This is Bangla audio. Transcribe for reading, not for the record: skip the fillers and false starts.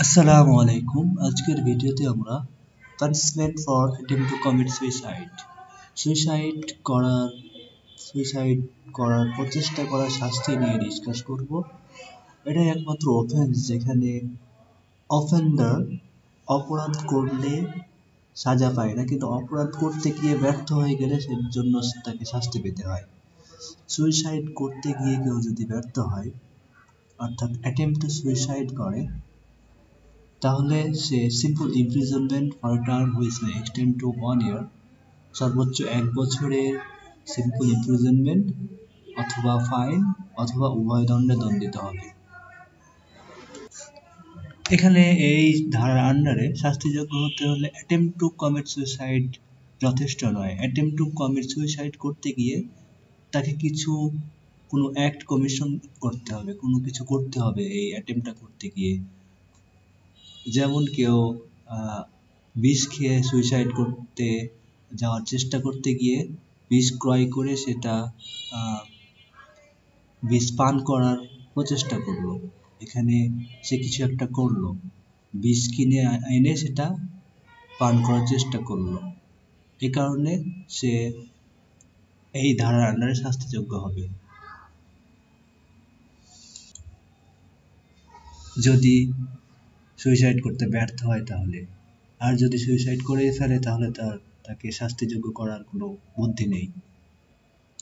আসসালামু আলাইকুম। আজকের ভিডিওতে আমরা punishment for attempt to commit suicide suicide করার সুইসাইড করার প্রচেষ্টা করার শাস্তি নিয়ে ডিসকাস করব। এটা একমাত্র অফেন্স যেখানে অফেন্ডার অপরাধ করলে সাজা পায় না, কিন্তু অপরাধ করতে গিয়ে ব্যর্থ হয়ে গেলে সের জন্য তাকে শাস্তি পেতে হয়। সুইসাইড করতে গিয়ে কেউ যদি ব্যর্থ হয়, অর্থাৎ অ্যাটেম্প টু সুইসাইড করে, তাহলে সে simple imprisonment for term which may extend to 1 year, সর্বোচ্চ 1 বছরের সিম্পল ইমপ্রিজনমেন্ট অথবা ফাইন অথবা উভয় দণ্ডে দণ্ডিত হবে। এখানে এই ধারার আন্ডারে শাস্তিযোগ্য হতে হলে অ্যাটেম্প টু কমিট সুইসাইড যথেষ্ট নয়। অ্যাটেম্প টু কমিট সুইসাইড করতে গিয়ে তাকে কোনো অ্যাক্ট কমিশন করতে হবে, কোনো কিছু করতে হবে এই অ্যাটেম্পটা করতে গিয়ে। যেমন কেউ বিষ খেয়ে সুইসাইড করতে যাওয়ার চেষ্টা করতে গিয়ে বিষ ক্রয় করে সেটা বিষ পান করার প্রচেষ্টা করলো। এখানে সে কিছু একটা করলো, বিষ কিনে এনে সেটা পান করার চেষ্টা করলো, এ কারণে সে এই ধারার আন্ডারে শাস্তিযোগ্য হবে। যদি সুইসাইড করতে ব্যর্থ হয় তাহলে, আর যদি সুইসাইড করেই ফেলে তাহলে তাকে শাস্তিযোগ্য করার কোনো বুদ্ধি নেই।